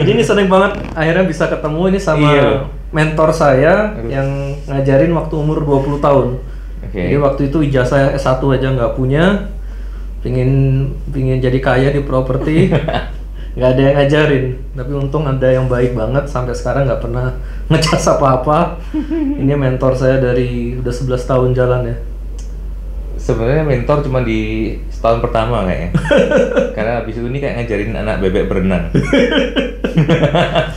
Jadi ini sering banget akhirnya bisa ketemu ini sama mentor saya yang ngajarin waktu umur 20 tahun. Jadi waktu itu ijazah S1 aja nggak punya, pingin jadi kaya di properti, nggak ada yang ngajarin. Tapi untung ada yang baik banget, sampai sekarang nggak pernah ngecas apa-apa. Ini mentor saya dari udah 11 tahun jalan ya. Sebenarnya mentor cuma di setahun pertama kayaknya. Karena habis itu ini kayak ngajarin anak bebek berenang.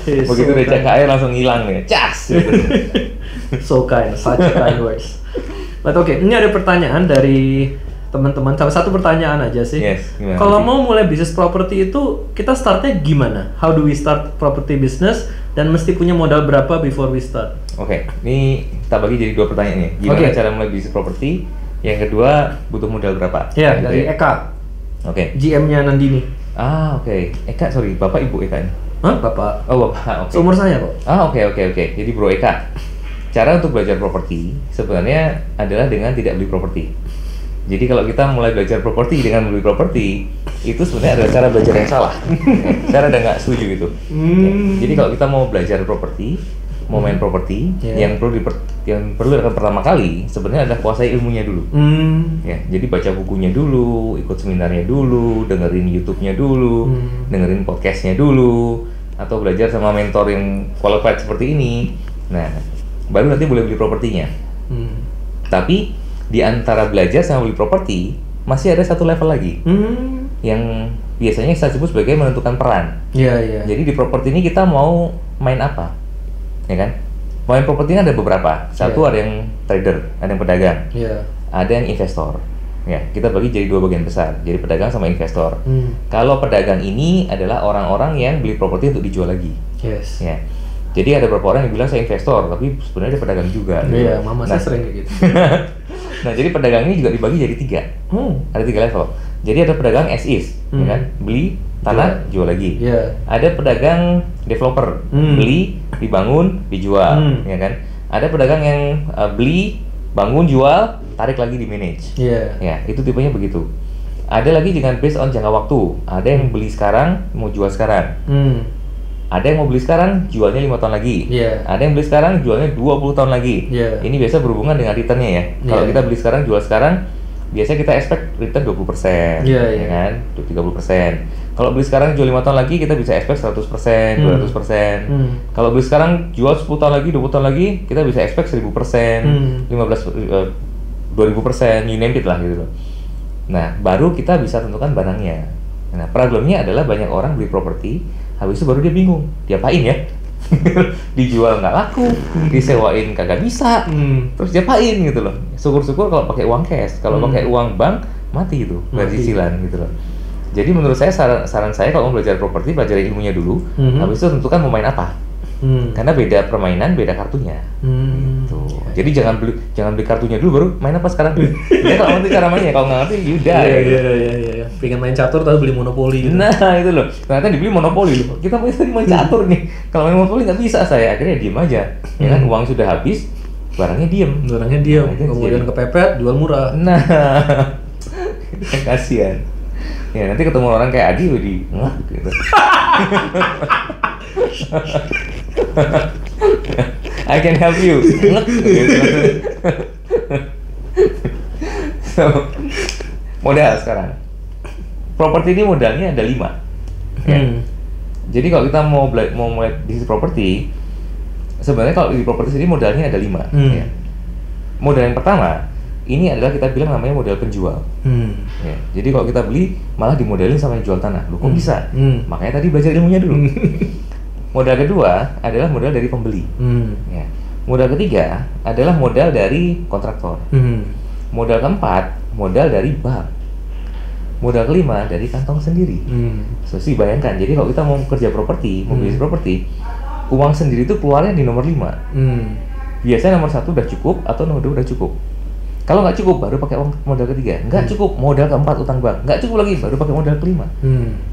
Begitu diajak ke air langsung hilang ya, cas. So kind, such kind words. But oke, ini ada pertanyaan dari teman-teman. Salah satu pertanyaan aja sih. Yes, kalau mau mulai bisnis properti itu, kita startnya gimana? How do we start property business? Dan mesti punya modal berapa before we start? Oke, ini kita bagi jadi 2 pertanyaan nih. Gimana cara mulai bisnis properti? Yang kedua, butuh modal berapa? Ya, gitu dari Eka. GM-nya Nandini. Eka, sorry, Bapak Ibu Eka ini? Hah? Bapak. Oh, Bapak, Seumur saya kok. Oke. Jadi Bro Eka, cara untuk belajar properti sebenarnya adalah dengan tidak beli properti. Jadi kalau kita mulai belajar properti dengan beli properti, itu sebenarnya adalah cara belajar yang salah. Saya rada nggak setuju gitu. Jadi kalau kita mau belajar properti, mau main properti, yang perlu dilakukan pertama kali sebenarnya adalah kuasai ilmunya dulu. Ya, jadi baca bukunya dulu, ikut seminarnya dulu, dengerin YouTube-nya dulu, dengerin podcast-nya dulu, atau belajar sama mentor yang qualified seperti ini. Nah, baru nanti boleh beli propertinya. Tapi di antara belajar sama beli properti masih ada satu level lagi, yang biasanya saya sebut sebagai menentukan peran. Jadi di properti ini kita mau main apa? Ya kan, main properti kan ada beberapa. Satu ada yang trader, ada yang pedagang, ada yang investor. Ya, kita bagi jadi 2 bagian besar. Jadi pedagang sama investor. Kalau pedagang ini adalah orang-orang yang beli properti untuk dijual lagi. Ya, jadi ada beberapa orang yang bilang saya investor, tapi sebenarnya dia pedagang juga. Iya, mama saya sering kayak gitu. Nah, jadi pedagang ini juga dibagi jadi 3. Ada 3 level. Jadi ada pedagang as is, ya kan, beli tanah jual lagi. Ada pedagang developer, beli, dibangun, dijual, ya kan. Ada pedagang yang beli, bangun, jual, tarik lagi di manage. Ya, itu tipenya begitu. Ada lagi dengan based on jangka waktu. Ada yang beli sekarang, mau jual sekarang. Ada yang mau beli sekarang, jualnya 5 tahun lagi. Ada yang beli sekarang, jualnya 20 tahun lagi. Ini biasa berhubungan dengan returnnya ya. Kalau kita beli sekarang, jual sekarang, biasanya kita expect return 20%, ya kan, 30%. Kalau beli sekarang jual 5 tahun lagi, kita bisa expect 100%, 200%. Kalau beli sekarang jual 10 tahun lagi, 20 tahun lagi, kita bisa expect 1000%, 2000%, you name it lah gitu loh. Nah, baru kita bisa tentukan barangnya. Nah, problemnya adalah banyak orang beli properti, habis itu baru dia bingung, diapain ya? Dijual nggak laku, disewain kagak bisa, terus diapain gitu loh. Syukur-syukur kalau pakai uang cash, kalau pakai uang bank mati itu, bayar cicilan gitu loh. Jadi menurut saya saran saya kalau mau belajar properti, pelajari ilmunya dulu, habis itu tentukan mau main apa. Karena beda permainan, beda kartunya. Gitu. Jadi jangan beli kartunya dulu baru main apa sekarang. Ya kalau ngerti cara mainnya, kalau nggak ngerti yaudah. Iya. Pengen main catur tapi beli monopoli. Gitu. Nah itu loh, ternyata dibeli monopoli loh. Kita main catur nih. Kalau main monopoli nggak bisa saya, akhirnya diem aja. Ya kan, uang sudah habis, barangnya diem. Nah, kemudian kepepet, jual murah. Nah, kasihan. Ya nanti ketemu orang kayak Adi, gitu. I can help you. So, modal sekarang. Properti ini modalnya ada 5. Ya. Jadi kalau kita mau mulai bisnis properti, sebenarnya kalau di properti ini modalnya ada 5. Ya. Modal yang pertama, ini adalah kita bilang namanya modal penjual. Ya. Jadi kalau kita beli malah dimodelin sama yang jual tanah. Loh kok bisa? Makanya tadi belajar ilmunya dulu. Modal kedua adalah modal dari pembeli. Ya. Modal ketiga adalah modal dari kontraktor. Modal keempat, modal dari bank. Modal kelima dari kantong sendiri. So, bayangkan, jadi kalau kita mau kerja properti, mau bisnis properti, uang sendiri itu keluarnya di nomor 5. Biasanya nomor 1 udah cukup atau nomor 2 udah cukup. Kalau nggak cukup, baru pakai modal ketiga. Nggak cukup, modal keempat utang bank. Nggak cukup lagi, baru pakai modal kelima.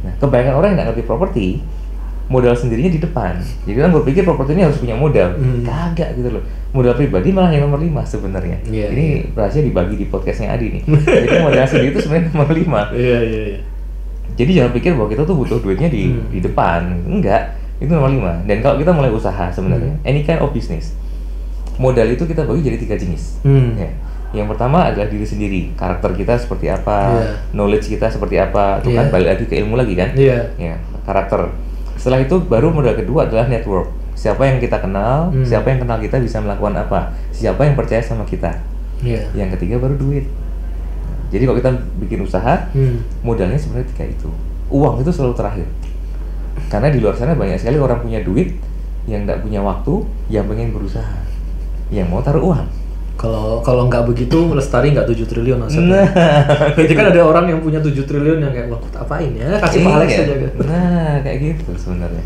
Nah, kebanyakan orang yang nggak ngerti properti, modal sendirinya di depan. Jadi orang berpikir properti ini harus punya modal. Kagak gitu loh. Modal pribadi malah yang nomor 5 sebenarnya. Ini rahasia dibagi di podcastnya Adi nih. Jadi modal sendiri itu sebenarnya nomor 5. Jadi jangan pikir bahwa kita tuh butuh duitnya di depan, enggak. Itu nomor 5. Dan kalau kita mulai usaha sebenarnya, any kind of business, modal itu kita bagi jadi 3 jenis. Ya. Yang pertama adalah diri sendiri, karakter kita seperti apa, knowledge kita seperti apa, itu kan balik lagi ke ilmu lagi kan, ya, karakter. Setelah itu baru modal kedua adalah network, siapa yang kita kenal, siapa yang kenal kita bisa melakukan apa, siapa yang percaya sama kita. Yang ketiga baru duit. Jadi kalau kita bikin usaha, modalnya sebenarnya 3 itu. Uang itu selalu terakhir, karena di luar sana banyak sekali orang punya duit yang nggak punya waktu, yang pengen berusaha, yang mau taruh uang. Kalau nggak begitu, Lestari nggak 7 triliun maksudnya. Jadi kan ada orang yang punya 7 triliun yang kayak, wah apain ya, kasih Pak Alex aja gitu. Nah, kayak gitu sebenarnya.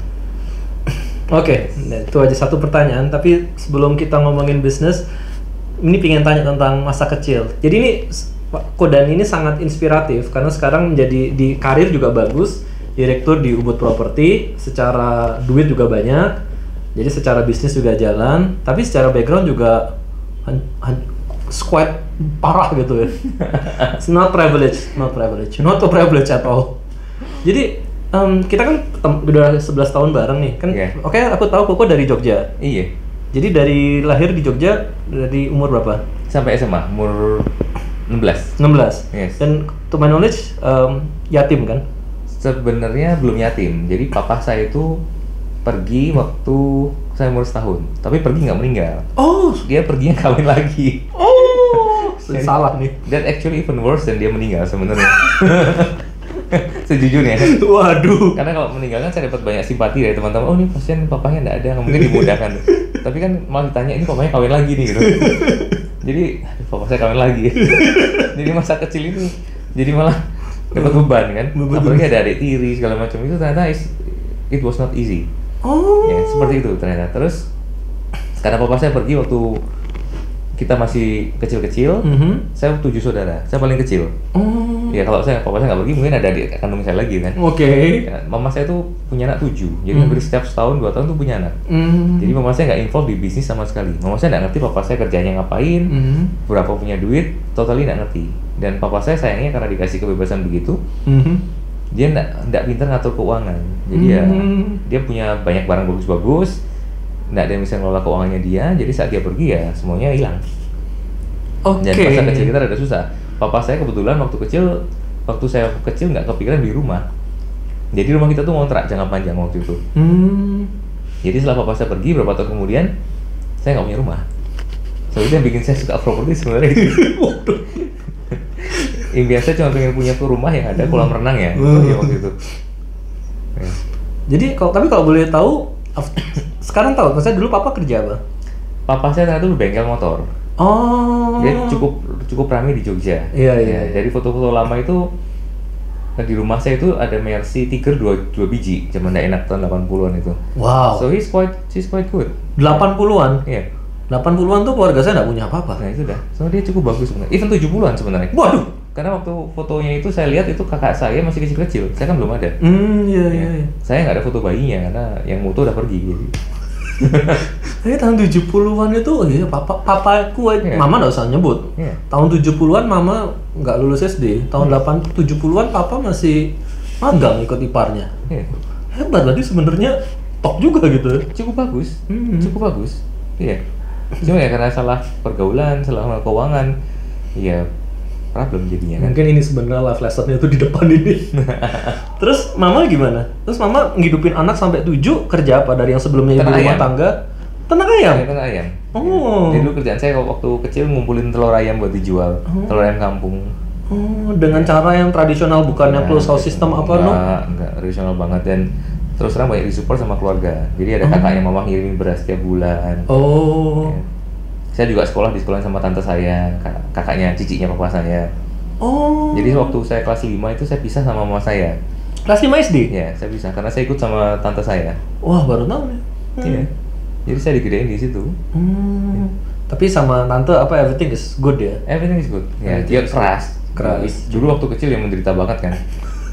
Oke, itu aja satu pertanyaan. Tapi sebelum kita ngomongin bisnis, ini pengen tanya tentang masa kecil. Jadi ini Kodan ini sangat inspiratif karena sekarang menjadi di karir juga bagus, direktur di Ubud Property, secara duit juga banyak, jadi secara bisnis juga jalan, tapi secara background juga squat parah gitu ya. It's not privilege at all. Jadi kita kan udah 11 tahun bareng nih kan. Oke, aku tahu Koko dari Jogja. Iya. Jadi dari lahir di Jogja dari umur berapa? Sampai SMA, umur 16. Yes. Dan to my knowledge yatim kan? Sebenarnya belum yatim. Jadi papa saya itu pergi waktu saya umur setahun, tapi pergi nggak meninggal. Oh, dia perginya kawin lagi. Oh, salah nih. That actually even worse dan dia meninggal sebenarnya. Sejujurnya. Waduh. Karena kalau meninggal kan saya dapat banyak simpati dari teman-teman. Oh, ini pasien papanya nggak ada, mungkin dimudahkan. Tapi kan malah ditanya ini papanya kawin lagi nih gitu. Jadi papa saya kawin lagi. Jadi masa kecil ini jadi malah dapat beban kan. Apalagi ada adik tiri segala macam itu ternyata it was not easy. Oh. Ya, seperti itu ternyata. Terus karena papa saya pergi waktu kita masih kecil-kecil, saya 7 saudara, saya paling kecil. Ya kalau papa saya nggak pergi, mungkin ada adik kandung saya lagi kan. Ya, mama saya tuh punya anak 7, jadi hampir setiap setahun 2 tahun tuh punya anak. Jadi mama saya nggak involved di bisnis sama sekali. Mama saya nggak ngerti papa saya kerjanya ngapain, berapa punya duit, totally nggak ngerti. Dan papa saya sayangnya karena dikasih kebebasan begitu, dia nggak pintar ngatur keuangan. Jadi ya dia punya banyak barang bagus-bagus, nggak ada yang bisa ngelola keuangannya dia. Jadi saat dia pergi ya semuanya hilang. Dan masa kecil kita rada susah. Papa saya kebetulan waktu saya kecil nggak kepikiran di rumah. Jadi rumah kita tuh ngontrak jangka panjang waktu itu. Jadi setelah papa saya pergi beberapa tahun kemudian, saya nggak punya rumah. So itu yang bikin saya suka properti sebenarnya itu. Impian saya cuma pengen punya rumah yang ada kolam renang ya, waktu itu. Ya. Jadi kalau boleh tahu, sekarang tahu, maksudnya dulu papa kerja apa? Papa saya ternyata dulu bengkel motor. Oh. Dia cukup ramai di Jogja. Iya. Dari foto-foto lama itu di rumah saya itu ada Mercy Tiger 2 biji, zaman nggak enak tahun 80-an itu. Wow. So she's quite good. 80-an? Iya. 80-an tuh keluarga saya nggak punya apa-apa. Nah itu dah. So dia cukup bagus sebenarnya. Even 70-an sebenarnya. Waduh. Karena waktu fotonya itu saya lihat itu kakak saya masih kecil-kecil. Saya kan belum ada. Iya. Saya nggak ada foto bayinya karena yang moto udah pergi. Jadi. Tahun 70-an itu, papaku, mama nggak usah nyebut. Tahun 70-an mama nggak lulus SD. Tahun 70-an papa masih magang ikut iparnya. Hebat, berarti sebenarnya top juga gitu. Cukup bagus. Iya. Cuma ya karena salah pergaulan, salah keuangan, ya problem jadinya kan. Mungkin ini sebenarnya life lesson-nya tuh di depan ini. Terus mama gimana? Terus mama ngidupin anak sampai 7 kerja apa dari yang sebelumnya ibu rumah tangga? Ternak ayam? Ya, ternak ayam. Oh. Jadi dulu kerjaan saya waktu kecil ngumpulin telur ayam buat dijual. Telur ayam kampung. Oh, dengan cara yang tradisional bukan yang close house system apa no? Enggak, tradisional banget dan terus terang banyak disupport sama keluarga. Jadi ada kakaknya mama ngirimin beras tiap bulan. Oh. Ya. Saya juga di sekolah sama tante saya, kakaknya, cicinya papa saya. Oh. Jadi waktu saya kelas 5 itu saya pisah sama mama saya. Kelas 5 SD? Ya, saya pisah karena saya ikut sama tante saya. Wah, baru tahu nih. Iya. Jadi saya digedein di situ. Ya. Tapi sama tante everything is good ya? Everything is good. Ya, dia keras. Dulu waktu kecil yang menderita banget kan.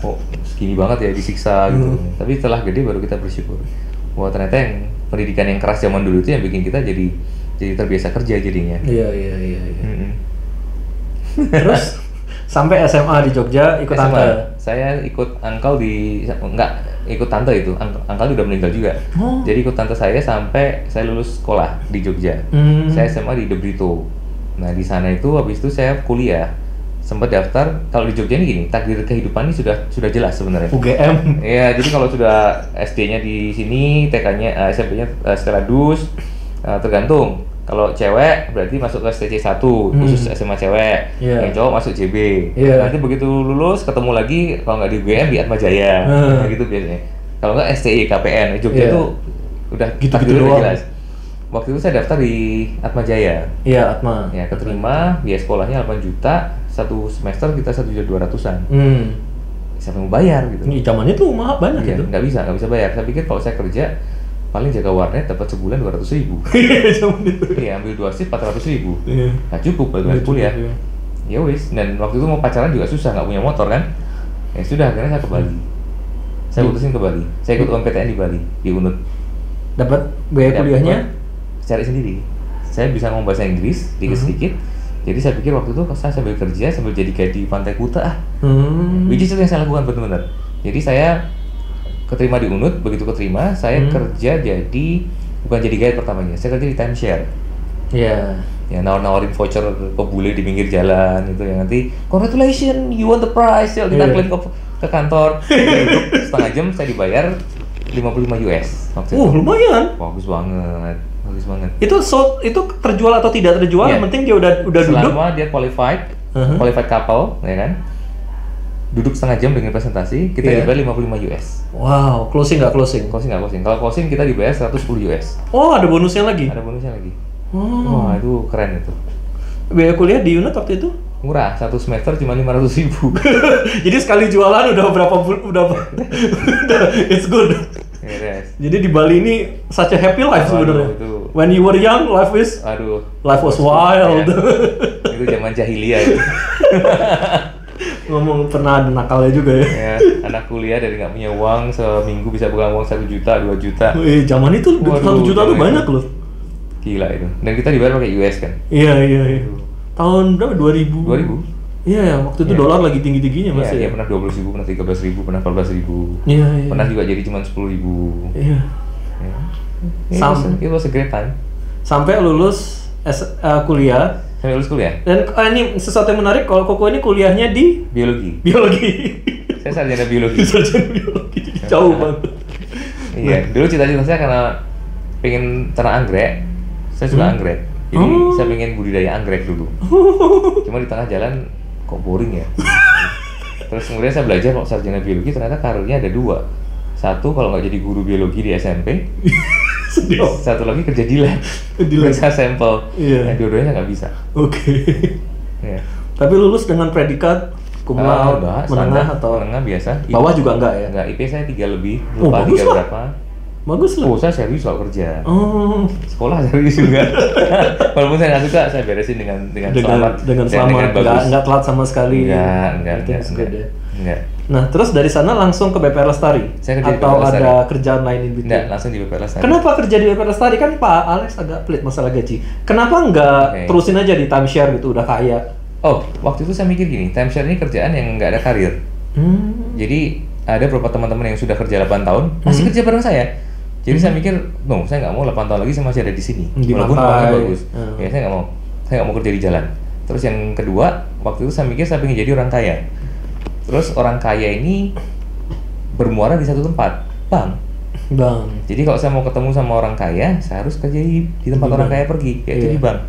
Oh, segini banget ya disiksa gitu. Tapi setelah gede baru kita bersyukur. Wah, ternyata yang pendidikan yang keras zaman dulu itu yang bikin kita jadi terbiasa kerja jadinya. Iya. Terus Sampai SMA di Jogja ikut SMA. tante. Saya ikut uncle enggak ikut tante itu. Uncle udah meninggal juga. Jadi ikut tante saya sampai saya lulus sekolah di Jogja. Saya SMA di De Brito. Nah, di sana itu habis itu saya kuliah. Sempat daftar. Kalau di Jogja ini gini, takdir kehidupan ini sudah jelas sebenarnya. UGM. Iya, jadi kalau sudah SD-nya di sini, TK-nya SMP-nya Stella Dus, tergantung. Kalau cewek berarti masuk ke STC 1 khusus SMA cewek, yang cowok masuk JB. Nanti begitu lulus ketemu lagi kalau nggak di UGM di Atmajaya, gitu biasanya. Kalau nggak STI KPN, Jogja itu udah gitu udah jelas. Waktu itu saya daftar di Atmajaya. Iya, Atma. Ya, keterima, biaya sekolahnya 8 juta, satu semester kita 1.200.000-an. Siapa yang mau bayar gitu? Ini zamannya tuh mahal banyak gitu. Nggak bisa bayar. Saya pikir kalau saya kerja paling jaga warnet dapat sebulan 200.000. Iya, ambil 2 shift 400.000. Nggak cukup buat kuliah. Ya wis, dan waktu itu mau pacaran juga susah, nggak punya motor kan. Ya sudah, akhirnya saya ke Bali. Saya putusin ke Bali. Saya ikut UMPTN di Bali, di UNUD. Dapat biaya kuliahnya? Cari sendiri. Saya bisa ngomong bahasa Inggris sedikit-sedikit. Jadi saya pikir waktu itu saya sambil kerja, sambil jadi guide di Pantai Kuta which is itu yang saya lakukan benar-benar. Jadi saya keterima di UNUD, begitu keterima, saya kerja jadi, bukan jadi guide pertamanya, saya kerja di timeshare. Iya. Ya, nawar-nawarin voucher ke bule di pinggir jalan itu yang nanti, congratulations, you won the prize, yuk kita klaim ke kantor. Duduk setengah jam, saya dibayar 55 US. Lumayan. Bagus banget. Itu terjual atau tidak terjual, yang penting dia udah duduk. Selama dia qualified couple, ya kan? Duduk setengah jam dengan presentasi, kita dibayar 55 US. Wow, closing nggak closing? Closing nggak closing. Kalau closing kita dibayar 110 US. Oh, ada bonusnya lagi? Ada bonusnya lagi. Wah, itu keren itu. Biaya kuliah di UNUD waktu itu? Murah, satu semester cuma 500.000. Jadi sekali jualan udah it's good. Yes. Jadi di Bali ini such a happy life sebenarnya. When you were young, life was wild. Ya. Itu zaman jahiliyah itu. Ngomong pernah ada nakalnya juga ya. Anak kuliah dari nggak punya uang, seminggu bisa pegang uang 1 juta, 2 juta. Zaman itu 1 juta tuh banyak loh. Gila itu. Dan kita dibayar pakai US kan? Iya. Tahun berapa? 2000? Iya, waktu itu dolar lagi tinggi-tingginya Mas. Iya, pernah 20.000, pernah 13.000, pernah 14.000. Iya. Pernah juga jadi cuma 10.000. Iya. It was a great time. Sampai lulus kuliah. Sampai lulus kuliah. Dan ini sesuatu yang menarik, kalau Koko ini kuliahnya di biologi. Saya sarjana biologi. Jauh banget. Iya, dulu cita-cita saya karena pengen ternak anggrek. Saya suka anggrek. Jadi saya pengen budidaya anggrek dulu. Cuma di tengah jalan kok boring ya. Terus kemudian saya belajar kalau sarjana biologi ternyata karirnya ada 2. Satu kalau nggak jadi guru biologi di SMP. Satu lagi kerja di lab. Periksa sampel. Nah, dua-duanya nggak bisa. Oke. Tapi lulus dengan predikat cum laude, menengah atau menengah biasa. Bawah juga enggak ya? Enggak, IP saya 3 lebih. Lupa 3 berapa. Bagus lah. Saya serius kalau kerja. Sekolah serius juga. Walaupun saya nggak suka, saya beresin dengan selamat. Dengan selamat. Nggak telat sama sekali. Enggak. Nah, terus dari sana langsung ke BP Lestari? Saya kerja atau ada kerjaan lain di BP? Enggak, langsung di BP Lestari. Kenapa kerja di BP Lestari? Kan Pak Alex agak pelit masalah gaji. Kenapa nggak terusin aja di timeshare gitu, udah kaya? Oh, waktu itu saya mikir gini, timeshare ini kerjaan yang nggak ada karir. Jadi ada beberapa teman-teman yang sudah kerja 8 tahun masih kerja bareng saya. Jadi saya mikir, saya nggak mau 8 tahun lagi saya masih ada di sini. Walaupun uangnya bagus. Ya saya nggak mau. Saya nggak mau kerja di jalan. Terus yang kedua, waktu itu saya mikir saya ingin jadi orang kaya. Terus orang kaya ini bermuara di satu tempat, bank. Jadi kalau saya mau ketemu sama orang kaya, saya harus kerja di tempat orang kaya pergi, yaitu di bank.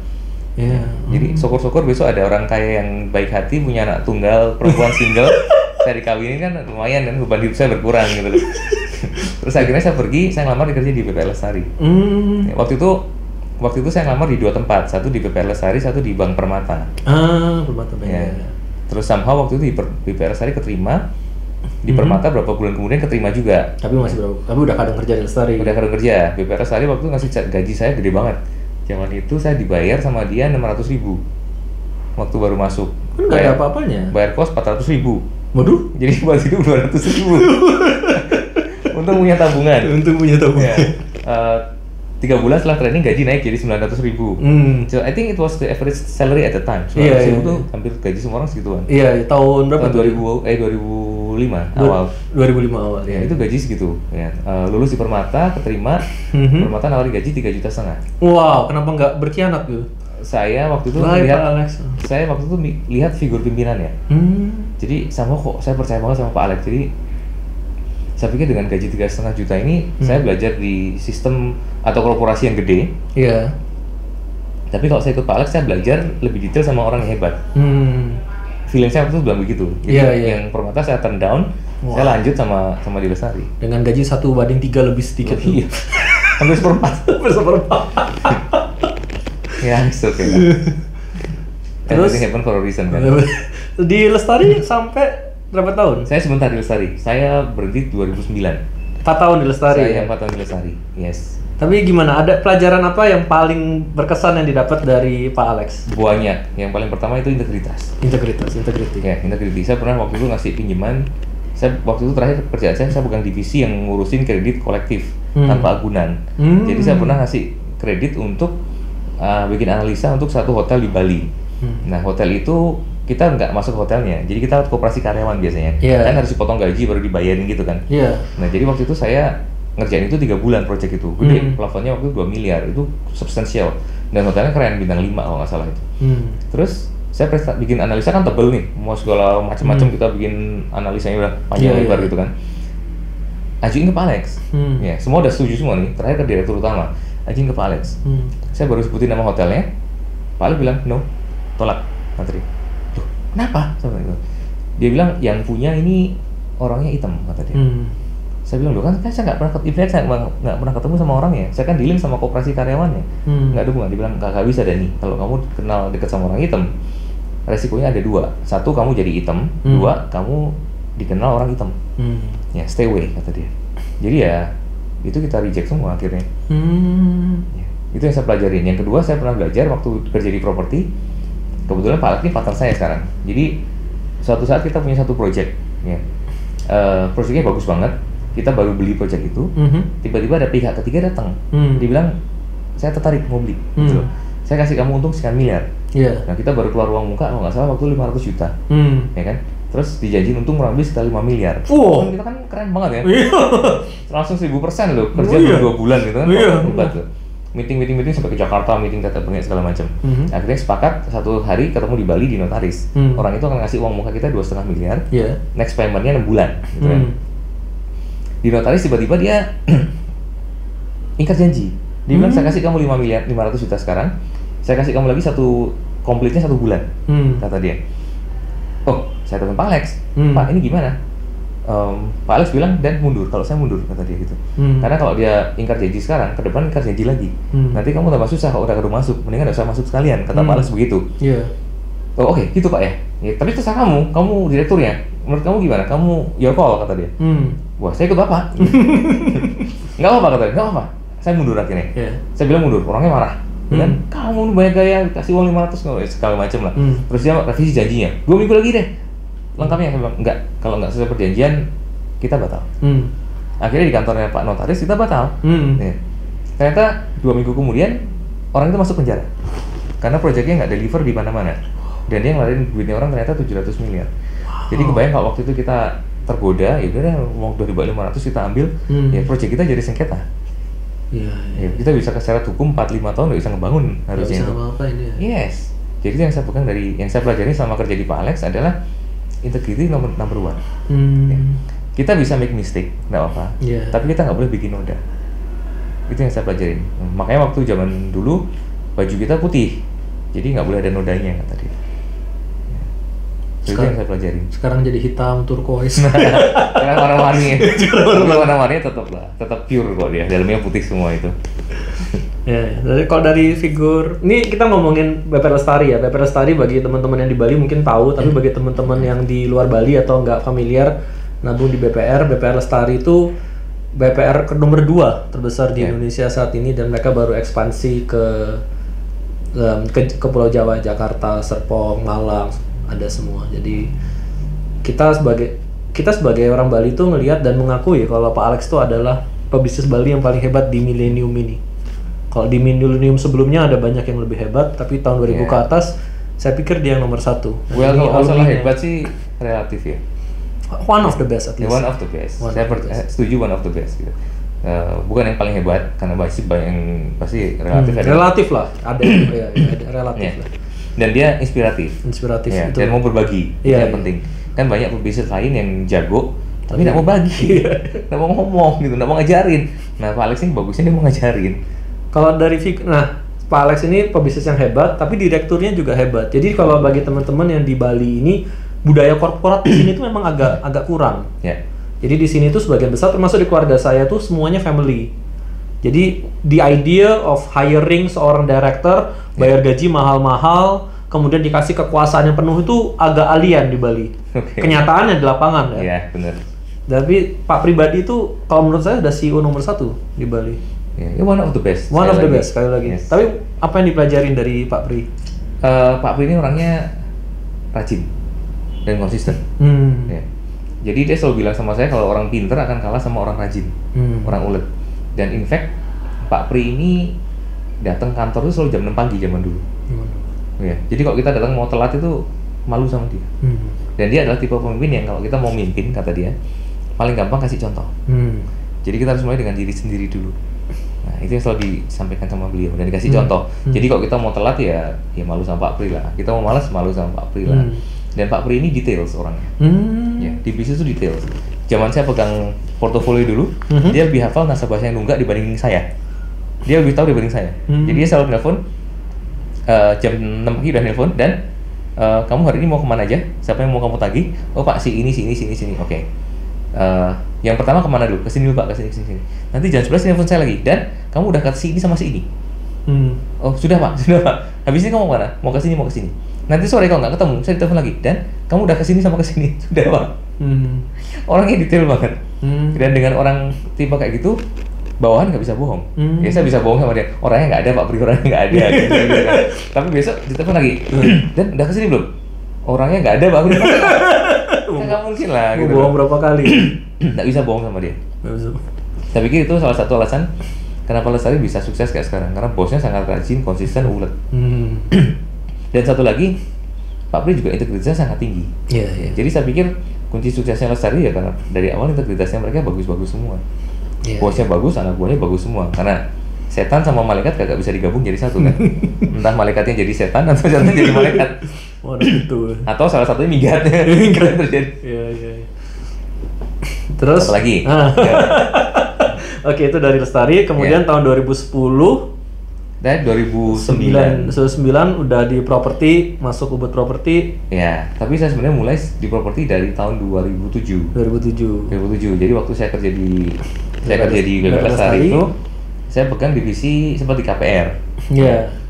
Jadi syukur-syukur besok ada orang kaya yang baik hati, punya anak tunggal, perempuan single, saya dikawinin kan lumayan kan, beban hidup saya berkurang gitu loh. Terus akhirnya saya pergi, saya ngelamar kerja di BP Lestari. Waktu itu saya ngelamar di 2 tempat, satu di BP Lestari, satu di Bank Permata. Permata Bank. Terus somehow waktu itu di BP Lestari keterima, di Permata berapa bulan kemudian keterima juga. Tapi udah kadang kerja di Lestari. Udah kadang kerja. BP Lestari waktu itu ngasih gaji saya gede banget. Zaman itu saya dibayar sama dia 600.000 waktu baru masuk. Kan nggak ada apa-apanya. Bayar kos 400.000. Waduh. Jadi buat hidup 200.000. Untung punya tabungan. Ya. 3 bulan setelah training gaji naik jadi 900.000. So I think it was the average salary at the time. 900.000 tuh hampir gaji semua orang segituan. Iya, tahun berapa? Tahun 2005 awal. 2005 awal. Ya, itu gaji segitu. Ya. Lulus di Permata, keterima. Permata nawarin gaji 3,5 juta. Wow, kenapa nggak berkhianat gitu? Saya waktu itu lihat figur pimpinannya. Jadi saya percaya banget sama Pak Alex. Jadi saya pikir dengan gaji 3,5 juta ini saya belajar di sistem atau korporasi yang gede. Iya. Tapi kalau saya ikut Pak Alex, saya belajar lebih detail sama orang yang hebat. Feeling saya waktu itu bilang begitu. Jadi yang Permata saya turn down, saya lanjut sama di Lestari. Dengan gaji 1:3 lebih sedikit. Iya. Hampir seperempat. Ya, it's okay lah. Terus happen for a reason kan. Di Lestari sampai berapa tahun? Saya sebentar di Lestari. Saya berhenti 2009. 4 tahun di Lestari. Saya 4 tahun di Lestari. Yes. Tapi gimana? Ada pelajaran apa yang paling berkesan yang didapat dari Pak Alex? Banyak. Yang paling pertama itu integritas. Integriti. Ya, integriti. Saya pernah waktu itu ngasih pinjaman. Saya waktu itu terakhir kerjaan saya pegang divisi yang ngurusin kredit kolektif tanpa agunan. Jadi saya pernah ngasih kredit untuk bikin analisa untuk satu hotel di Bali. Nah, hotel itu kita nggak masuk hotelnya, jadi kita koperasi karyawan biasanya. Kan harus dipotong gaji baru dibayarin gitu kan. Nah, jadi waktu itu saya ngerjain itu 3 bulan proyek itu. Gede, plafonnya waktu itu 2 miliar, itu substansial. Dan hotelnya keren, bintang 5 kalau nggak salah itu. Terus saya bikin analisa kan tebel nih, mau segala macam-macam kita bikin analisanya udah panjang lebar gitu kan. Ajuin ke Pak Alex. Ya, semua udah setuju semua nih. Terakhir ke direktur utama, ajuin ke Pak Alex. Saya baru sebutin nama hotelnya. Pak Alex bilang, "No, tolak, Matri." Tuh, kenapa? Dia bilang, "Yang punya ini orangnya hitam," kata dia. Saya bilang, "Loh kan saya nggak pernah ketemu sama orangnya. Saya kan dealing sama koperasi karyawannya. Nggak ada hubungan." Dia bilang, nggak bisa Dani. Kalau kamu kenal dekat sama orang hitam, resikonya ada 2. 1, kamu jadi hitam. 2, kamu dikenal orang hitam. Ya, stay away, kata dia. Jadi ya, itu kita reject semua akhirnya. Ya, itu yang saya pelajarin. Yang kedua, saya pernah belajar waktu kerja di properti. Kebetulan Pak Alex ini partner saya sekarang. Jadi suatu saat kita punya satu project. Ya. Projectnya bagus banget. Kita baru beli project itu. Tiba-tiba ada pihak ketiga datang. Dia bilang, "Saya tertarik mau beli." Gitu. Saya kasih kamu untung sekian miliar. Nah, kita baru keluar uang muka, kalau nggak salah waktu 500 juta. Ya kan? Terus dijanjiin untung kurang lebih sekitar 5 miliar. Kita kan keren banget ya. Langsung 1000% loh, kerja 2 bulan gitu kan. Hebat loh. Meeting sampai ke Jakarta, meeting tata bengek segala macam. Akhirnya sepakat satu hari ketemu di Bali di notaris. Orang itu akan ngasih uang muka kita 2,5 miliar. Next payment-nya 6 bulan. Gitu kan. Di notaris tiba-tiba dia ingkar janji. Dia bilang, "Saya kasih kamu 500 juta sekarang. Saya kasih kamu lagi komplitnya 1 bulan." Kata dia. Oh, saya telepon Pak Alex. "Pak, ini gimana?" Pak Alex bilang, "Dan mundur, kalau saya mundur," kata dia gitu. Karena kalau dia ingkar janji sekarang, ke depan ingkar janji lagi. Nanti kamu tambah susah kalau udah masuk, mendingan gak usah masuk sekalian, kata Pak Alex begitu. Oh, oke, gitu Pak ya. Tapi terserah kamu direkturnya. Menurut kamu gimana? Kamu your call, kata dia. Wah, saya ikut Bapak. Nggak apa-apa, kata dia, nggak apa-apa. Saya mundur akhirnya. Saya bilang mundur, orangnya marah. Dan kamu banyak gaya, kasih uang 500 segala macam lah. Terus dia revisi janjinya, 2 minggu lagi deh lengkapnya. Saya bilang, enggak, kalau nggak sesuai perjanjian kita batal. Akhirnya di kantornya Pak Notaris kita batal. Ya. Ternyata 2 minggu kemudian orang itu masuk penjara karena proyeknya nggak deliver di mana-mana, dan dia ngelarin duitnya orang ternyata 700 miliar. Jadi kebayang kalau waktu itu kita tergoda, ya udah mau 2.500 kita ambil, ya proyek kita jadi sengketa. Ya, kita bisa secara hukum 4-5 tahun nggak bisa ngebangun harusnya itu. Yes. Jadi yang saya pegang yang saya pelajari sama kerja di Pak Alex adalah integrity number 1. Ya. Kita bisa make mistake, nggak apa-apa. Tapi kita nggak boleh bikin noda. Itu yang saya pelajarin. Makanya waktu zaman dulu baju kita putih, jadi nggak boleh ada nodanya, kata dia. Itu yang saya pelajarin. Sekarang jadi hitam, turquoise. Sekarang warna-warni. Warna-warni tetap pure kok dia. Dalamnya putih semua itu. Kalau dari figur, ini kita ngomongin BP Lestari ya. BP Lestari bagi teman-teman yang di Bali mungkin tahu, tapi bagi teman-teman yang di luar Bali atau nggak familiar nabung di BPR Lestari itu BPR nomor 2 terbesar di Indonesia saat ini, dan mereka baru ekspansi ke Pulau Jawa, Jakarta, Serpong, Malang, ada semua. Jadi kita sebagai orang Bali itu ngelihat dan mengakui kalau Pak Alex itu adalah pebisnis Bali yang paling hebat di milenium ini. Kalau di milenium sebelumnya ada banyak yang lebih hebat, tapi tahun 2000 ke atas, saya pikir dia yang nomor 1. Well, kalau masalah hebat sih relatif ya. One of the best at least. One of the best. Saya setuju one of the best gitu. Bukan yang paling hebat, karena pasti banyak yang pasti relatif. Relatif lah, ada relatif lah. Dan dia inspiratif. Itu. Dan mau berbagi, itu yang penting. Kan banyak pebisnis lain yang jago, tapi nggak mau bagi, nggak mau ngomong gitu, nggak mau ngajarin. Nah, Pak Alex ini bagusnya dia mau ngajarin. Kalau dari Pak Alex ini pebisnis yang hebat, tapi direkturnya juga hebat. Jadi kalau bagi teman-teman yang di Bali ini, budaya korporat di sini tuh memang agak kurang. Yeah. Jadi di sini tuh sebagian besar, termasuk di keluarga saya tuh semuanya family. Jadi the idea of hiring seorang director, bayar gaji mahal-mahal, kemudian dikasih kekuasaan yang penuh itu agak alien di Bali. Kenyataannya di lapangan ya. Iya, benar. Tapi Pak pribadi itu kalau menurut saya udah CEO nomor 1 di Bali. Ya, one of the best. One of the best sekali lagi. Yes. Tapi apa yang dipelajarin dari Pak Pri? Pak Pri ini orangnya rajin dan konsisten. Ya. Jadi dia selalu bilang sama saya kalau orang pinter akan kalah sama orang rajin, orang ulet. Dan in fact Pak Pri ini datang kantor itu selalu jam 6 pagi zaman dulu. Ya. Jadi kalau kita datang mau telat itu malu sama dia. Dan dia adalah tipe pemimpin yang kalau kita mau mimpin, kata dia, paling gampang kasih contoh. Jadi kita harus mulai dengan diri sendiri dulu. Nah, itu yang selalu disampaikan sama beliau dan dikasih contoh. Jadi kalau kita mau telat ya malu sama Pak Pri lah. Kita mau malas malu sama Pak Pri lah. Dan Pak Pri ini details orangnya. Ya, di bisnis itu details. Zaman saya pegang portofolio dulu, dia lebih hafal nasabah yang nunggak dibanding saya. Dia lebih tahu dibanding saya. Jadi dia selalu nelfon jam 6 pagi udah nelfon dan kamu hari ini mau kemana aja? Siapa yang mau kamu tagih? Oh Pak, si ini. Oke. Yang pertama kemana dulu? Kesini dulu Pak, kesini. Nanti jam 11 nelfon saya lagi. Dan kamu udah ke si ini sama si ini. Oh sudah Pak. Habis ini kamu mau kemana? Mau kesini. Nanti sore kalau nggak ketemu, saya telepon lagi. Dan kamu udah kesini sama kesini. Sudah Pak. Orangnya detail banget. Dan dengan orang tipe kayak gitu, bawahan nggak bisa bohong. Ya saya bisa bohong sama dia. Orangnya nggak ada Pak Pri, orangnya nggak ada. Tapi besok ditelepon lagi. Dan udah kesini belum? Orangnya nggak ada Pak Pri. Nggak mungkin lah. Gitu bohong berapa kali? Nggak bisa bohong sama dia. Saya pikir itu salah satu alasan kenapa Lestari bisa sukses kayak sekarang. Karena bosnya sangat rajin, konsisten, ulet. Dan satu lagi, Pak Pri juga integritasnya sangat tinggi. Jadi saya pikir kunci suksesnya Lestari ya karena dari awal integritasnya mereka bagus-bagus semua. Bosnya bagus, anak buahnya bagus semua. Karena setan sama malaikat kagak bisa digabung jadi satu kan. Entah malaikatnya jadi setan atau setan jadi malaikat. Itu. Atau salah satunya minggatnya. Terjadi. Iya. Terus apa lagi? Oke, itu dari Lestari. Kemudian tahun 2010 dan 2009 udah di properti, masuk Ubud Properti. Ya, tapi saya sebenarnya mulai di properti dari tahun 2007. 2007. Jadi waktu saya kerja di BBM Lestari itu, saya pegang divisi seperti KPR.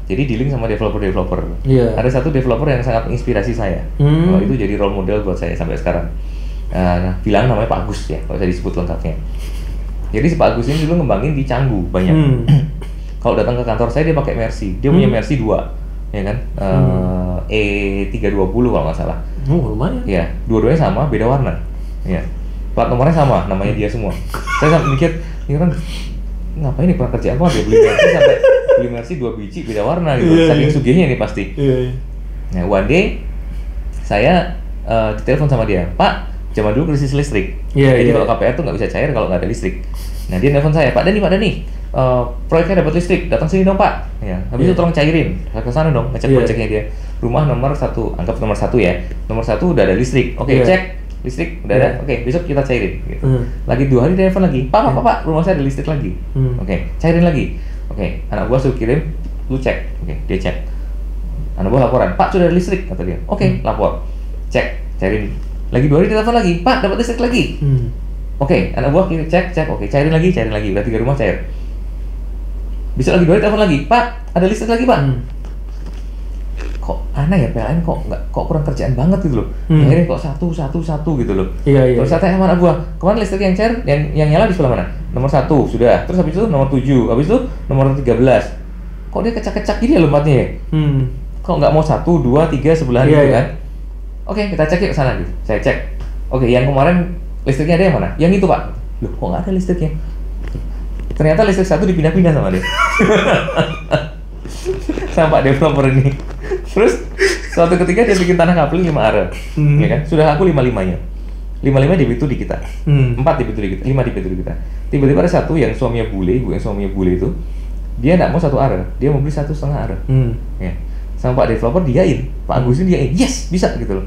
Jadi dealing sama developer. Ada satu developer yang sangat menginspirasi saya. Itu jadi role model buat saya sampai sekarang. Bilang namanya Pak Agus ya, kalau saya disebut lengkapnya. Jadi si Pak Agus ini dulu ngembangin di Canggu banyak. Kalau datang ke kantor saya dia pakai Mercy. Dia punya Mercy 2, ya kan? E320 kalau nggak salah. Lumayan. Ya, dua-duanya sama, beda warna. Ya. Plat nomornya sama, namanya dia semua. Saya sampai mikir, ini kan ngapain nih kurang kerjaan banget ya beli Mercy 2 biji beda warna gitu. Saking sugihnya nih pasti. Nah, one day saya ditelepon sama dia, Pak, zaman dulu krisis listrik. Jadi kalau KPR tuh nggak bisa cair kalau nggak ada listrik. Nah dia telepon saya, Pak Dani, proyeknya dapat listrik, datang sini dong Pak. Ya, habis itu tolong cairin, ke sana dong, ngecek proyeknya dia. Rumah nomor 1, anggap nomor 1 ya. Nomor 1 udah ada listrik. Oke, cek listrik udah ada. Oke, besok kita cairin. Gitu. Lagi 2 hari dia telepon lagi, Pak, rumah saya ada listrik lagi. Oke, cairin lagi. Oke, anak gua suruh kirim, lu cek. Oke, dia cek. Anak gua laporan, Pak sudah ada listrik, kata dia. Oke, lapor, cek, cairin. Lagi 2 hari dia telepon lagi, Pak dapat listrik lagi. Oke, anak buah cek, oke, cairin lagi, udah 3 rumah cair. Besok lagi 2 hari telepon lagi, Pak, ada listrik lagi Pak. Kok aneh ya PLN kok kurang kerjaan banget gitu loh. Akhirnya kok satu gitu loh. Terus saya tanya sama anak buah, kemana listrik yang cair, yang nyala di sebelah mana? Nomor 1 sudah. Terus habis itu nomor 7, habis itu nomor 13. Kok dia kecak-kecak gini ya lompatnya ya? Kok nggak mau 1, 2, 3 sebelahan gitu kan? Oke, kita cek yuk ke sana gitu. Saya cek. Oke, yang kemarin listriknya ada yang mana? Yang itu Pak. Loh, kok nggak ada listriknya? Ternyata listrik satu dipindah-pindah sama dia. Sama Pak developer ini. Terus suatu ketika dia bikin tanah kapling 5 are, ya kan? Sudah aku 5-5-nya. 5-5 dibitu di kita, 4 dibitu di kita, 5 dibitu di kita. Tiba-tiba ada satu yang suaminya bule, ibu yang suaminya bule itu, dia nggak mau 1 are, dia mau beli 1,5 are. Ya. Sama Pak developer diain, Pak Agus ini diain, yes bisa gitu loh.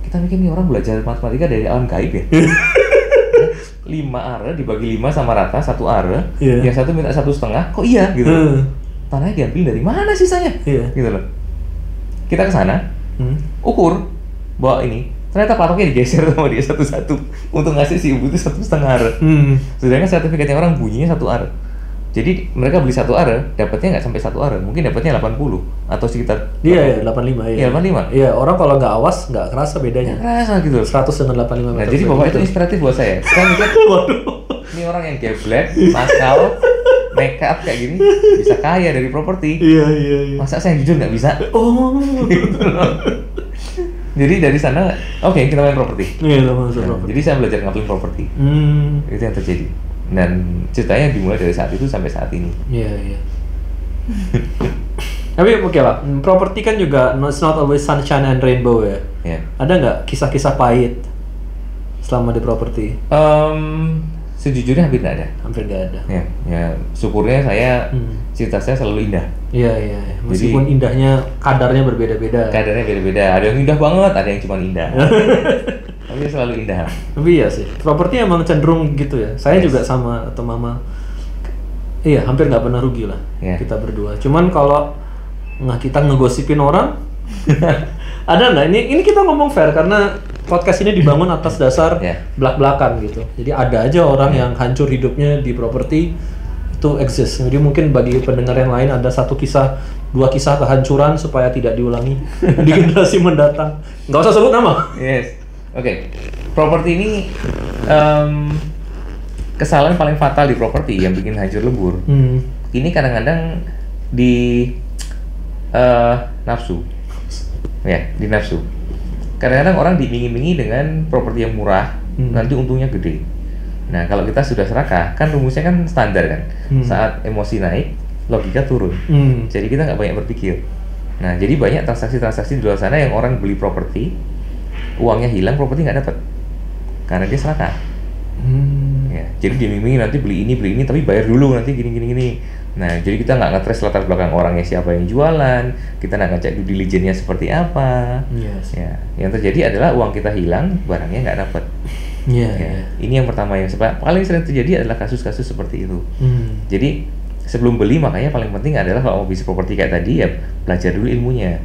Kita mikir nih orang belajar matematika dari alam gaib ya. 5 are dibagi 5 sama rata, 1 are, yang satu minta 1,5, kok iya gitu. Tanahnya diambil dari mana sisanya? Gitu loh. Kita ke sana, ukur, bawa ini, ternyata patoknya digeser sama dia satu-satu untuk ngasih si ibu itu 1,5 are. Sedangkan sertifikatnya orang bunyinya 1 are. Jadi mereka beli 1 are, dapatnya nggak sampai 1 are, mungkin dapatnya 80 atau sekitar. Iya, 85. Iya, 85. Iya, orang kalau nggak awas nggak kerasa bedanya. Nggak kerasa gitu. 100 dengan 85 meter. Nah, jadi bapak itu inspiratif buat saya. Saya mikir, ini orang yang geblek, nakal, nekat kayak gini, bisa kaya dari properti. Iya. Masa saya jujur nggak bisa? Oh. Gitu loh. Jadi dari sana, oke, kita main properti. Iya, masuk properti. Jadi saya belajar ngapain properti. Itu yang terjadi. Dan ceritanya dimulai dari saat itu sampai saat ini. Iya. Tapi oke lah, properti kan juga it's not always sunshine and rainbow ya. Ada nggak kisah-kisah pahit selama di properti? Sejujurnya hampir nggak ada. Hampir nggak ada. Ya, syukurnya saya cerita saya selalu indah. Iya. Meskipun jadi, indahnya kadarnya berbeda-beda. Kadarnya beda-beda. Ada yang indah banget, ada yang cuma indah. Tapi selalu indah. Tapi iya sih, properti emang cenderung gitu ya. Saya juga sama atau mama. Iya, hampir nggak pernah rugi lah kita berdua. Cuman kalau kita ngegosipin orang, ada nggak? Ini kita ngomong fair karena podcast ini dibangun atas dasar belak-belakan gitu. Jadi ada aja orang yang hancur hidupnya di properti itu exist. Jadi mungkin bagi pendengar yang lain ada 1 kisah, 2 kisah kehancuran supaya tidak diulangi di generasi mendatang. Nggak usah sebut nama. Yes. Oke. Properti ini kesalahan paling fatal di properti yang bikin hancur lebur. Ini kadang-kadang di nafsu. Ya, di nafsu. Kadang-kadang orang diiming-imingi dengan properti yang murah, nanti untungnya gede. Nah, kalau kita sudah serakah, kan rumusnya kan standar kan. Saat emosi naik, logika turun. Jadi kita nggak banyak berpikir. Nah, jadi banyak transaksi-transaksi di luar sana yang orang beli properti, uangnya hilang, properti nggak dapat. Karena dia serakah. Ya, jadi diiming-imingi nanti beli ini, tapi bayar dulu nanti gini. Nah, jadi kita nggak nge-trace latar belakang orangnya siapa yang jualan, kita nggak ngecek due diligence-nya seperti apa. Ya, yang terjadi adalah uang kita hilang, barangnya nggak dapat. Ini yang pertama yang paling sering terjadi adalah kasus-kasus seperti itu. Jadi sebelum beli makanya paling penting adalah kalau mau bisnis properti kayak tadi ya belajar dulu ilmunya.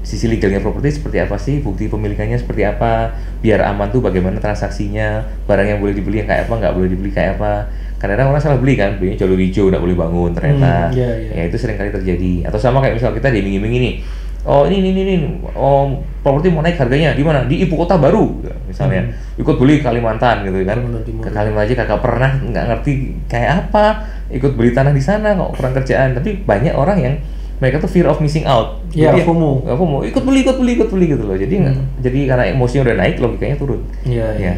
Sisi legalnya properti seperti apa sih, bukti pemilikannya seperti apa, biar aman tuh bagaimana transaksinya, barang yang boleh dibeli yang kayak apa, nggak boleh dibeli kayak apa. Kadang-kadang orang salah beli kan, belinya jalur hijau, nggak boleh bangun ternyata. Ya itu sering kali terjadi. Atau sama kayak misal kita diiming-imingi nih, oh ini, properti mau naik harganya di mana? Di ibu kota baru, misalnya. Ikut beli Kalimantan gitu kan. Ke Kalimantan aja kagak pernah, nggak ngerti kayak apa. Ikut beli tanah di sana, kok kurang kerjaan. Tapi banyak orang yang mereka tuh fear of missing out. Jadi FOMO. Ikut beli gitu loh. Jadi jadi karena emosinya udah naik, logikanya turun. Iya.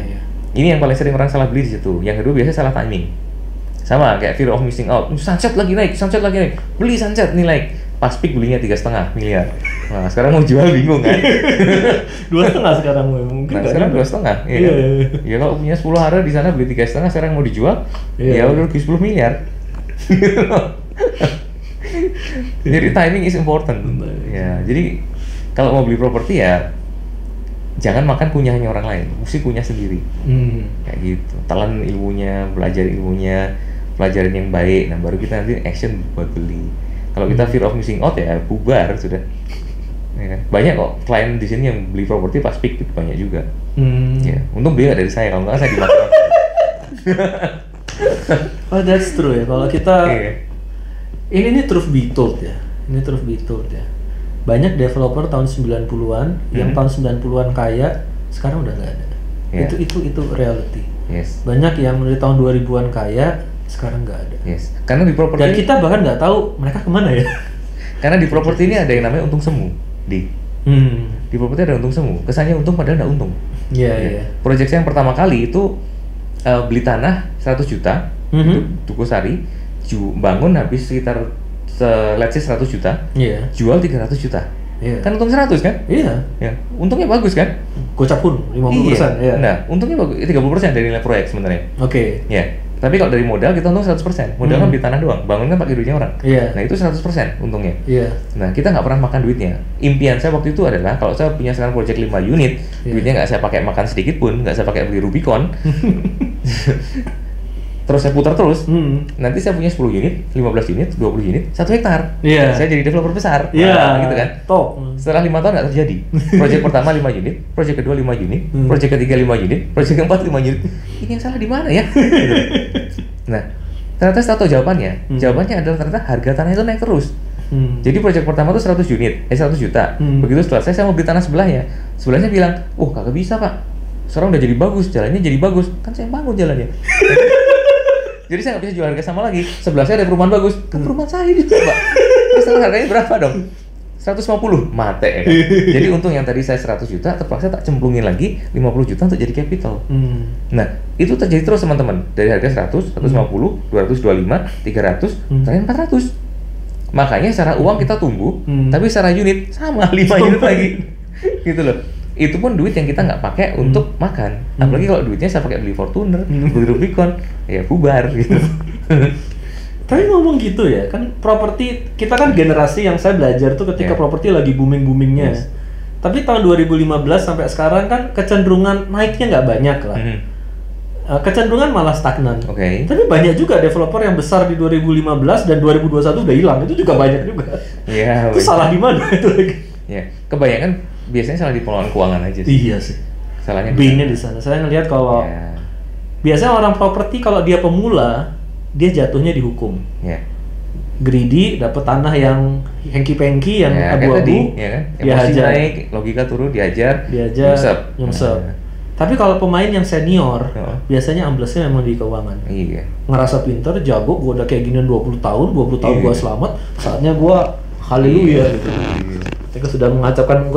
Ini yang paling sering orang salah beli di situ. Yang kedua biasanya salah timing. Sama kayak fear of missing out. Sunset lagi naik. Beli Sunset nilai. Pas peak belinya 3,5 miliar. Nah, sekarang mau jual bingung kan? 2,5 sekarang mungkin. Nah, sekarang 2,5. Iya. Ya kalau punya 10 are di sana beli 3,5 sekarang mau dijual, ya udah rugi 10 miliar. Jadi timing is important. Ya, jadi kalau mau beli properti ya jangan makan kunyahnya orang lain, mesti kunyah sendiri. Kayak gitu. Telan ilmunya, belajar ilmunya, pelajarin yang baik. Nah, baru kita nanti action buat beli. Kalau kita fear of missing out ya bubar sudah. Ya, banyak kok klien di sini yang beli properti pas peak banyak juga. Ya, untung beli nggak dari saya, kalau nggak saya dimakan. Oh, that's true ya. Kalau kita ini truth be told ya. Banyak developer tahun 90-an yang tahun 90-an kaya, sekarang udah nggak ada. Itu reality. Banyak yang dari tahun 2000-an kaya, sekarang nggak ada. Karena di properti dan kita bahkan nggak tahu mereka kemana ya. Karena di properti ini ada yang namanya untung semu. Di properti ada untung semu. Kesannya untung padahal nggak untung. Proyek saya yang pertama kali itu beli tanah 100 juta, Tugu Sari, bangun habis sekitar let's say 100 juta, jual 300 juta. Kan untung 100 kan? Iya. Ya, untungnya bagus kan? Gocap pun 50%. Iya. Nah, untungnya bagus 30% dari nilai proyek sebenarnya. Oke. Ya. Tapi kalau dari modal kita untung 100%. Modal kan beli tanah doang, bangun kan pakai duitnya orang. Nah, itu 100% untungnya. Nah, kita nggak pernah makan duitnya. Impian saya waktu itu adalah kalau saya punya sekarang proyek 5 unit, duitnya nggak saya pakai makan sedikit pun, nggak saya pakai beli Rubicon. Terus saya putar terus, nanti saya punya 10 unit, 15 unit, 20 unit, 1 hektar. Saya jadi developer besar, gitu kan. Top. Setelah 5 tahun nggak terjadi. Proyek pertama 5 unit, proyek kedua 5 unit, proyek ketiga 5 unit, proyek keempat 5 unit. Ini yang salah di mana ya? Nah, ternyata saya tahu jawabannya. Jawabannya adalah ternyata harga tanah itu naik terus. Jadi proyek pertama itu 100 unit, 100 juta. Begitu selesai saya mau beli tanah sebelahnya. Sebelahnya bilang, kagak bisa pak. Sekarang udah jadi bagus, jalannya jadi bagus. Kan saya bangun jalannya. Jadi saya nggak bisa jual harga sama lagi. Sebelah saya ada perumahan bagus, kan perumahan saya juga pak. Terus harganya berapa dong? 150, mate ya kan? Jadi untung yang tadi saya 100 juta, terpaksa tak cemplungin lagi 50 juta untuk jadi capital. Nah, itu terjadi terus teman-teman. Dari harga 100, 150, 225, 300, terakhir 400. Makanya secara uang kita tumbuh, tapi secara unit sama 5 unit lagi. Gitu loh. Itu pun duit yang kita nggak pakai untuk makan. Apalagi kalau duitnya saya pakai beli Fortuner, beli Rubicon, ya bubar gitu. Tapi ngomong gitu ya, kan properti, kita kan generasi yang saya belajar tuh ketika properti lagi booming-boomingnya. Tapi tahun 2015 sampai sekarang kan kecenderungan naiknya nggak banyak lah. Kecenderungan malah stagnan. Tapi banyak juga developer yang besar di 2015 dan 2021 udah hilang, itu juga banyak juga. Itu salah di mana itu lagi? Kebanyakan biasanya salah di pengelolaan keuangan aja sih. Iya sih. Salahnya B-nya di sana. Saya ngelihat kalau biasanya orang properti kalau dia pemula, dia jatuhnya dihukum. Greedy, dapat tanah yang hengki-pengki, yang abu-abu, dia hajar. Naik, logika turun, diajar, nyungsep. Tapi kalau pemain yang senior, biasanya amblesnya memang di keuangan. Ngerasa pinter, jago, gua udah kayak ginian 20 tahun gua selamat, saatnya gua haleluya gitu. Ketika sudah mengacapkan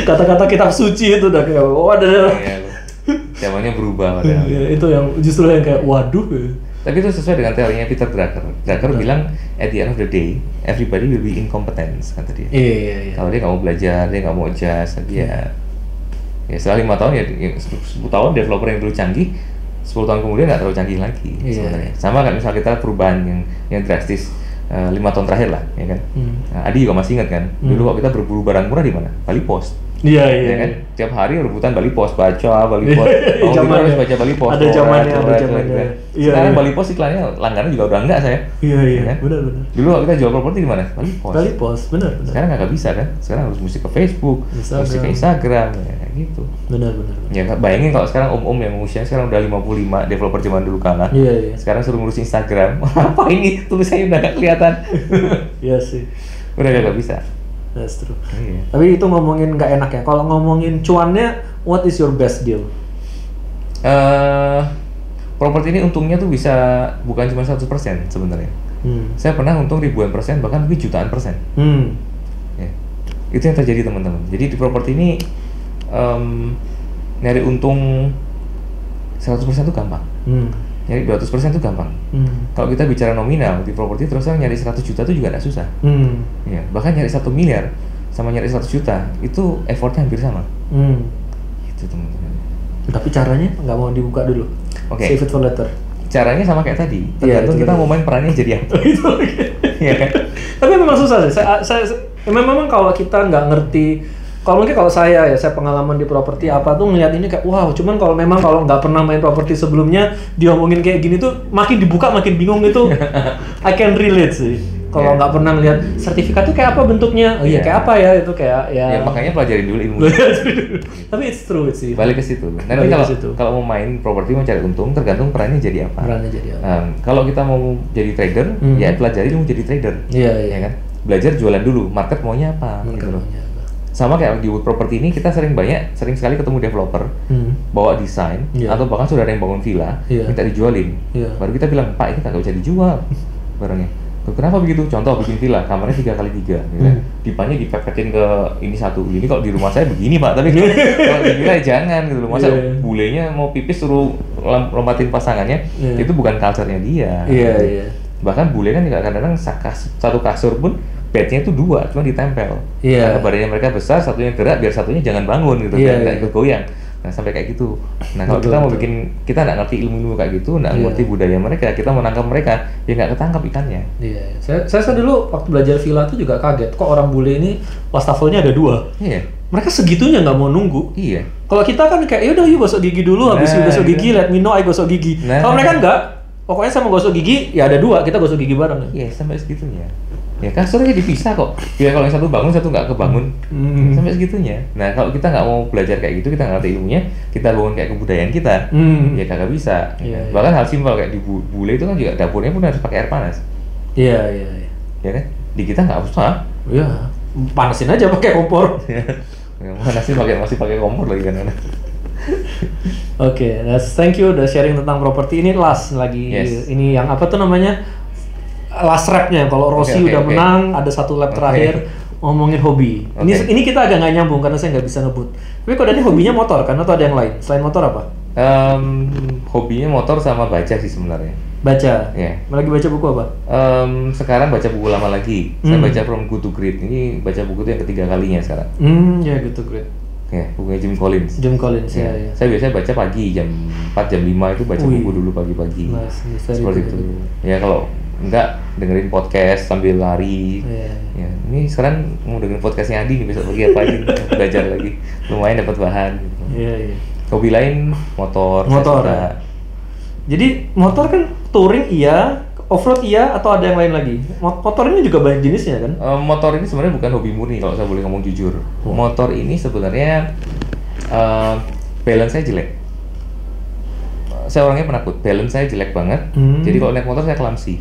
kata-kata kitab suci itu udah kayak waduh. Zamannya berubah. Itu yang justru yang kayak waduh. Tapi itu sesuai dengan teorinya Peter Drucker. Drucker bilang at the end of the day everybody will be incompetent, kata dia. Kalau dia nggak mau belajar, dia nggak mau adjust, dia setelah 5 tahun 10 tahun developer yang dulu canggih, 10 tahun kemudian nggak terlalu canggih lagi sebenarnya. Sama kan misal kita perubahan yang drastis 5 tahun terakhir lah, ya kan. Nah, Adi juga masih ingat kan, dulu waktu kita berburu barang murah di mana? Bali Pos. Iya kan? Tiap hari rebutan Bali Pos, baca Bali Pos. Harus baca Bali Pos. Ada zamannya. Sekarang Bali Pos iklannya langganan juga udah enggak saya. Iya. Benar. Dulu waktu kita jual properti di mana? Bali Pos, benar. Sekarang nggak bisa kan? Sekarang harus mesti ke Facebook, mesti ke Instagram, ya gitu. Benar. Ya bayangin kalau sekarang om-om yang usia sekarang udah 55, developer zaman dulu kalah. Iya. Sekarang suruh ngurus Instagram. Apa ini? Tulisannya udah nggak kelihatan. Iya sih. Udah nggak bisa. That's true. Tapi itu ngomongin nggak enak ya. Kalau ngomongin cuannya, what is your best deal? Properti ini untungnya tuh bisa bukan cuma 100% sebenarnya. Saya pernah untung ribuan persen, bahkan lebih jutaan persen. Itu yang terjadi teman-teman. Jadi di properti ini nyari untung 100% itu gampang. Nyari 200% itu gampang. Kalau kita bicara nominal di properti, terus nyari 100 juta itu juga nggak susah. Bahkan nyari 1 miliar sama nyari 100 juta itu effortnya hampir sama. Itu teman-teman. Tapi caranya nggak mau dibuka dulu. Save it for later. Caranya sama kayak tadi. Tergantung kita mau main perannya jadi apa. Tapi memang susah sih. Saya memang kalau kita nggak ngerti. Kalau mungkin kalau saya pengalaman di properti apa tuh ngeliat ini kayak wow, cuman kalau nggak pernah main properti sebelumnya diomongin kayak gini tuh makin dibuka makin bingung itu. I can relate sih. Kalau nggak pernah ngeliat sertifikat tuh kayak apa bentuknya, kayak apa ya itu kayak ya. Makanya pelajarin dulu ilmu. Tapi it's true sih. Balik ke situ. Nanti kalau mau main properti mau cari untung tergantung perannya jadi apa. Kalau kita mau jadi trader, ya pelajari ilmu jadi trader. Iya kan. Belajar jualan dulu, market maunya apa. Sama kayak di properti ini kita sering sekali ketemu developer bawa desain atau bahkan sudah ada yang bangun villa minta dijualin. Baru kita bilang, Pak ini kagak bisa dijual barangnya, Kenapa begitu? Contoh bikin villa, kamarnya 3x3, ya kan? Pipanya dipepetin ke ini satu. Ini kalau di rumah saya begini Pak, tapi kalau di villa jangan gitu loh. Masa bulenya mau pipis suruh lompatin pasangannya, itu bukan culture-nya dia. Bahkan bule kan juga kadang-kadang satu kasur pun bednya itu 2, cuma ditempel. Karena badannya mereka besar, satunya gerak biar satunya jangan bangun gitu, nggak ikut goyang. Nah sampai kayak gitu. Nah kalau kita mau bikin, kita nggak ngerti ilmu kayak gitu, nggak ngerti budaya mereka, kita mau nangkap mereka, ya nggak ketangkap ikannya. Saya dulu waktu belajar villa tuh juga kaget, kok orang bule ini wastafelnya ada 2. Mereka segitunya nggak mau nunggu. Kalau kita kan kayak, yaudah yuk gosok gigi dulu, habis gosok gigi, let me know, I gosok gigi. Kalau mereka nggak, pokoknya saya mau gosok gigi, ya ada 2, kita gosok gigi bareng. Sampai segitunya. Ya kasurnya dipisah kok. Ya kalau yang satu bangun, satu nggak kebangun. Sampai segitunya. Nah kalau kita nggak mau belajar kayak gitu, kita nggak ngerti ilmunya, kita bangun kayak kebudayaan kita, ya kagak bisa. Bahkan hal simpel kayak di bule itu kan juga dapurnya pun harus pakai air panas. Ya kan? Di kita nggak usah. Panasin aja pakai kompor. Panasin masih pakai kompor lagi kan. Oke, thank you udah sharing tentang properti. Ini last lagi. Ini yang apa tuh namanya? Last rapnya, kalau Rossi udah menang, ada satu lap terakhir ngomongin hobi. Ini kita agak nggak nyambung karena saya nggak bisa ngebut. Tapi kalau Dani hobinya motor kan atau ada yang lain? Selain motor apa? Hobinya motor sama baca sih sebenarnya. Baca? Lagi baca buku apa? Sekarang baca buku lama lagi. Saya baca From Good to Great. Ini baca buku itu yang ketiga kalinya sekarang. Good to Great. Bukunya Jim Collins. Saya biasanya baca pagi jam 4 jam 5 itu baca buku dulu pagi-pagi. Seperti itu. Ya kalau enggak dengerin podcast sambil lari. Ini sekarang mau dengerin podcastnya Adi nih, besok pagi apain belajar lagi. Lumayan dapat bahan gitu. Hobi lain motor. Jadi motor kan touring off-road atau ada yang lain lagi? Motor ini juga banyak jenisnya kan? Motor ini sebenarnya bukan hobi murni kalau saya boleh ngomong jujur. Motor ini sebenarnya balance saya jelek. Saya orangnya penakut, balance saya jelek banget. Jadi kalau naik motor saya clumsy.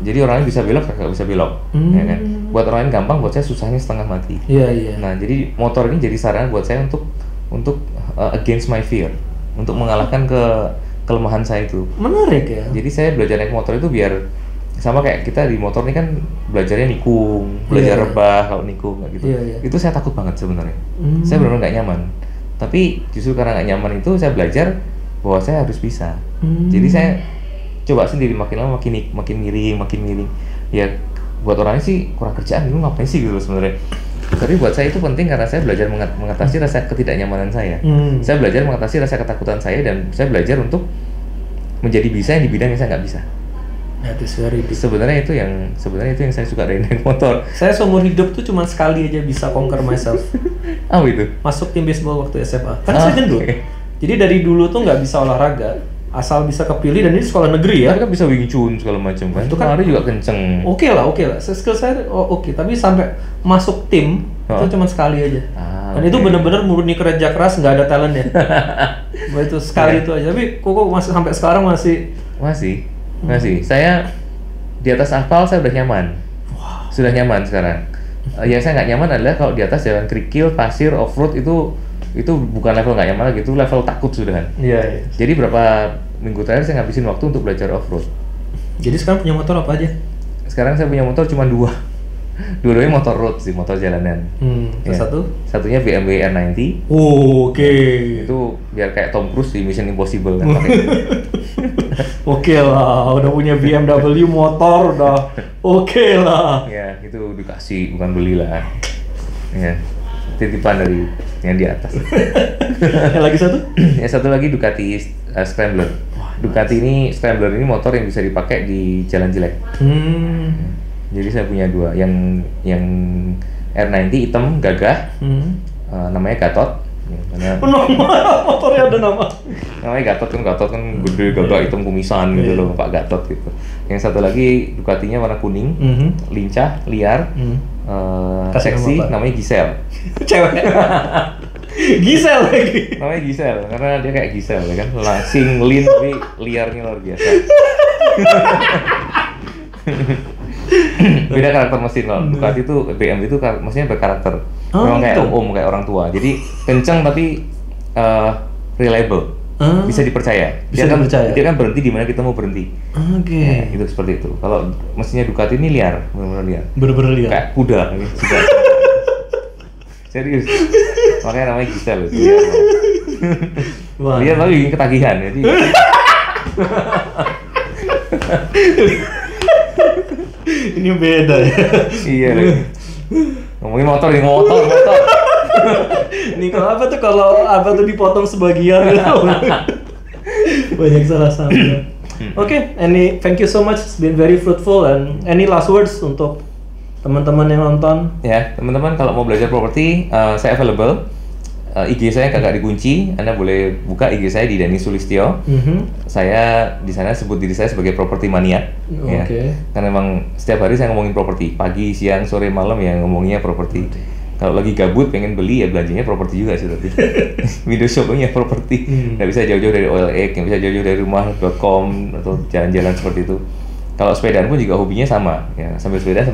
Jadi orang lain bisa belok, saya nggak bisa belok. Ya kan? Buat orang lain gampang, buat saya susahnya setengah mati. Nah jadi motor ini jadi sarana buat saya untuk against my fear, untuk mengalahkan kelemahan saya itu. Menarik ya. Jadi saya belajar naik motor itu biar sama kayak kita di motor ini kan belajarnya nikung, belajar rebah kalau nikung gitu. Itu saya takut banget sebenarnya. Saya benar-benar nggak nyaman. Tapi justru karena nggak nyaman itu saya belajar bahwa saya harus bisa. Jadi saya coba sendiri makin lama makin miring. Ya buat orangnya sih kurang kerjaan, lu ngapain sih gitu sebenarnya. Tapi buat saya itu penting karena saya belajar mengatasi rasa ketidaknyamanan saya. Saya belajar mengatasi rasa ketakutan saya dan saya belajar untuk menjadi bisa yang di bidang yang saya nggak bisa. Sebenarnya itu yang saya suka dari naik motor. Saya seumur hidup tuh cuma sekali aja bisa conquer myself. Itu? Masuk tim baseball waktu SMA. Kan saya gendut. Jadi dari dulu tuh nggak bisa olahraga. Asal bisa kepilih dan ini sekolah negeri ya. Tapi kan bisa Wing Chun segala macam kan. Itu kan lari juga kenceng. Oke lah. Skill saya oke. Tapi sampai masuk tim itu cuma sekali aja. Dan itu benar-benar murni kerja keras, nggak ada talentnya. Itu sekali itu aja. Tapi kok masih sampai sekarang masih. Saya di atas aspal saya udah nyaman. Sudah nyaman sekarang. Yang saya nggak nyaman adalah kalau di atas jalan kerikil, pasir, off-road itu bukan level nggak nyaman lagi, itu level takut sudah kan. Jadi berapa minggu terakhir saya ngabisin waktu untuk belajar off-road. Jadi sekarang punya motor apa aja? Sekarang saya punya motor cuma 2. Dua-duanya motor road sih, motor jalanan. Satunya BMW R90. Itu biar kayak Tom Cruise di Mission Impossible kan. Oke lah, udah punya BMW motor udah oke lah. Ya itu dikasih, bukan belilah. Ya titipan dari yang di atas. Yang lagi satu? Yang satu lagi Ducati Scrambler. Ducati ini Scrambler ini motor yang bisa dipakai di jalan jelek. Jadi saya punya 2, yang R90 hitam gagah, namanya Gatot. Nama motornya ada nama? Namanya Gatot kan gede, gagah, hitam kumisan gitu loh, Pak Gatot gitu. Yang satu lagi Ducatinya warna kuning, lincah, liar, seksi, namanya Giselle. Cewek. Giselle lagi. Namanya Giselle karena dia kayak Giselle ya kan, langsing, lean tapi liarnya luar biasa. Beda karakter mesin loh. Ducati itu BMW itu mesinnya berkarakter. Memang kayak kayak orang tua. Jadi kenceng tapi reliable. bisa dipercaya. Bisa dipercaya. Dia kan berhenti di mana kita mau berhenti. Oke. Nah, itu seperti itu. Kalau mesinnya Ducati ini liar, benar-benar liar. Bener-bener liar. Kayak kuda gitu. Serius. Makanya namanya Gisel loh. Liar tapi bikin ketagihan jadi. Ini beda ya. Iya. Ngomongin motor. Ini kalau apa tuh dipotong sebagian banyak salah sambung. Oke, thank you so much. It's been very fruitful. And any last words untuk teman-teman yang nonton? Ya, teman-teman kalau mau belajar properti, saya available. IG saya kagak dikunci. Anda boleh buka IG saya di Dani Sulistyo. Saya di sana sebut diri saya sebagai properti mania. Ya. Karena memang setiap hari saya ngomongin properti. Pagi, siang, sore, malam ya ngomongnya properti. Kalau lagi gabut pengen beli ya belanjanya properti juga sih tapi. Video shoppingnya properti. Nggak bisa jauh-jauh dari OLX, nggak bisa jauh-jauh dari rumah.com atau jalan-jalan seperti itu. Kalau sepedaan pun juga hobinya sama, ya sambil sepeda